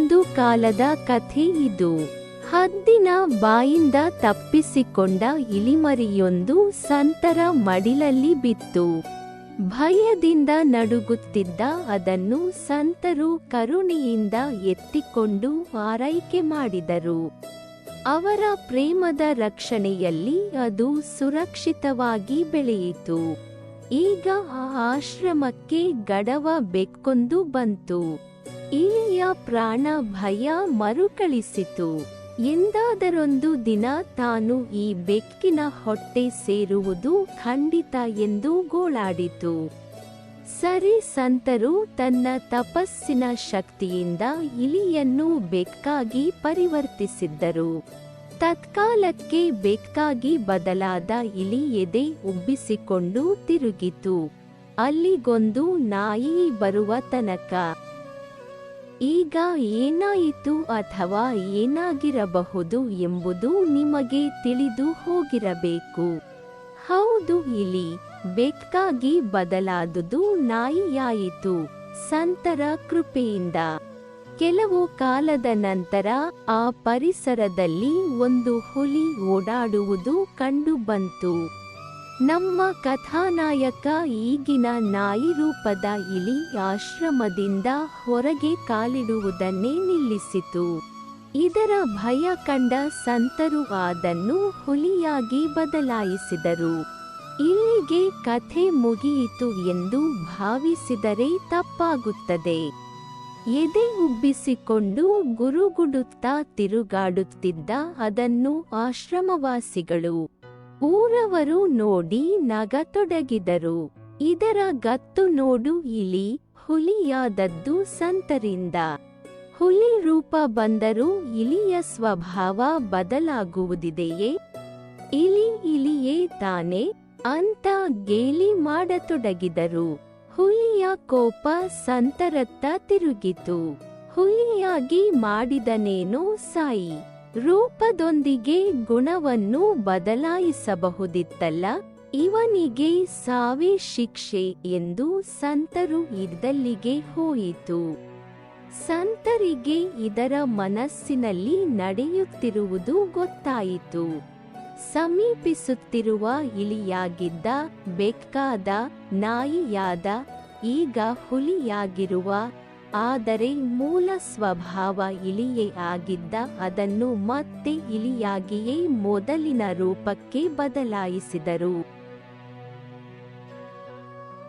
ಒಂದು ಕಾಲದ ಕಥೆ ಇದು. ಹದ್ದಿನ ಬಾಯಿಂದ ತಪ್ಪಿಸಿಕೊಂಡ ಇಲಿಮರಿಯೊಂದು ಸಂತರ ಮಡಿಲಲ್ಲಿ ಬಿತ್ತು. ಭಯದಿಂದ ನಡುಗುತ್ತಿದ್ದ ಅದನ್ನು ಸಂತರು ಕರುಣೆಯಿಂದ ಎತ್ತಿಕೊಂಡು ಆರೈಕೆ ಮಾಡಿದರು. ಅವರ ಪ್ರೇಮದ ರಕ್ಷಣೆಯಲ್ಲಿ ಅದು ಸುರಕ್ಷಿತವಾಗಿ ಬೆಳೆಯಿತು. ಈಗ ಆ ಆಶ್ರಮಕ್ಕೆ ಗಡವ ಬೆಕ್ಕೊಂದು ಬಂತು. ಇಲಿಯ ಪ್ರಾಣ ಭಯ ಮರುಕಳಿಸಿತು. ಎಂದಾದರೊಂದು ದಿನ ತಾನು ಈ ಬೆಕ್ಕಿನ ಹೊಟ್ಟೆ ಸೇರುವುದು ಖಂಡಿತ ಎಂದು ಗೋಳಾಡಿತು. ಸರಿ, ಸಂತರು ತನ್ನ ತಪಸ್ಸಿನ ಶಕ್ತಿಯಿಂದ ಇಲಿಯನ್ನು ಬೆಕ್ಕಾಗಿ ಪರಿವರ್ತಿಸಿದ್ದರು. ತತ್ಕಾಲಕ್ಕೆ ಬೆಕ್ಕಾಗಿ ಬದಲಾದ ಇಲಿ ಎದೆ ಉಬ್ಬಿಸಿಕೊಂಡು ತಿರುಗಿತು, ಅಲ್ಲಿಗೊಂದು ನಾಯಿ ಬರುವ ತನಕ. ಈಗ ಏನಾಯಿತು ಅಥವಾ ಏನಾಗಿರಬಹುದು ಎಂಬುದು ನಿಮಗೆ ತಿಳಿದು ಹೋಗಿರಬೇಕು. ಹೌದು, ಇಲಿ ಬೆಕ್ಕಾಗಿ ಬದಲಾದುದು ನಾಯಿಯಾಯಿತು ಸಂತರ ಕೃಪೆಯಿಂದ. ಕೆಲವು ಕಾಲದ ನಂತರ ಆ ಪರಿಸರದಲ್ಲಿ ಒಂದು ಹುಲಿ ಓಡಾಡುವುದು ಕಂಡುಬಂತು. ನಮ್ಮ ಕಥಾನಾಯಕ ಈಗಿನ ನಾಯಿ ರೂಪದ ಇಲಿ ಆಶ್ರಮದಿಂದ ಹೊರಗೆ ಕಾಲಿಡುವುದನ್ನೇ ನಿಲ್ಲಿಸಿತು. ಇದರ ಭಯ ಕಂಡ ಸಂತರು ಅದನ್ನು ಹುಲಿಯಾಗಿ ಬದಲಾಯಿಸಿದರು. ಇಲ್ಲಿಗೆ ಕಥೆ ಮುಗಿಯಿತು ಎಂದು ಭಾವಿಸಿದರೆ ತಪ್ಪಾಗುತ್ತದೆ. ಎದೆ ಉಬ್ಬಿಸಿಕೊಂಡು ಗುರುಗುಡುತ್ತಾ ತಿರುಗಾಡುತ್ತಿದ್ದ ಅದನ್ನು ಆಶ್ರಮವಾಸಿಗಳು, ಊರವರು ನೋಡಿ ನಗತೊಡಗಿದರು. ಇದರ ಗತ್ತು ನೋಡು, ಇಲಿ ಹುಲಿಯಾದದ್ದು ಸಂತರಿಂದ. ಹುಲಿ ರೂಪ ಬಂದರೂ ಇಲಿಯ ಸ್ವಭಾವ ಬದಲಾಗುವುದಿದೆಯೇ? ಇಲಿ ಇಲಿಯೇ ತಾನೆ ಅಂತ ಗೇಲಿ ಮಾಡತೊಡಗಿದರು. ಹುಲಿಯ ಕೋಪ ಸಂತರತ್ತ ತಿರುಗಿತು. ಹುಲಿಯಾಗಿ ಮಾಡಿದನೇನೋ ಸಾಯಿ, ರೂಪದೊಂದಿಗೆ ಗುಣವನ್ನು ಬದಲಾಯಿಸಬಹುದಿತ್ತಲ್ಲ, ಇವನಿಗೆ ಸಾವೇ ಶಿಕ್ಷೆ ಎಂದು ಸಂತರು ಇದ್ದಲ್ಲಿಗೆ ಹೋಯಿತು. ಸಂತರಿಗೆ ಇದರ ಮನಸ್ಸಿನಲ್ಲಿ ನಡೆಯುತ್ತಿರುವುದು ಗೊತ್ತಾಯಿತು. ಸಮೀಪಿಸುತ್ತಿರುವ ಇಲಿಯಾಗಿದ್ದ ಬೆಕ್ಕಾದ, ನಾಯಿಯಾದ, ಈಗ ಹುಲಿಯಾಗಿರುವ, ಆದರೆ ಮೂಲ ಸ್ವಭಾವ ಇಲಿಯೇ ಆಗಿದ್ದ ಅದನ್ನು ಮತ್ತೆ ಇಲಿಯಾಗಿಯೇ ಮೊದಲಿನ ರೂಪಕ್ಕೆ ಬದಲಾಯಿಸಿದರು.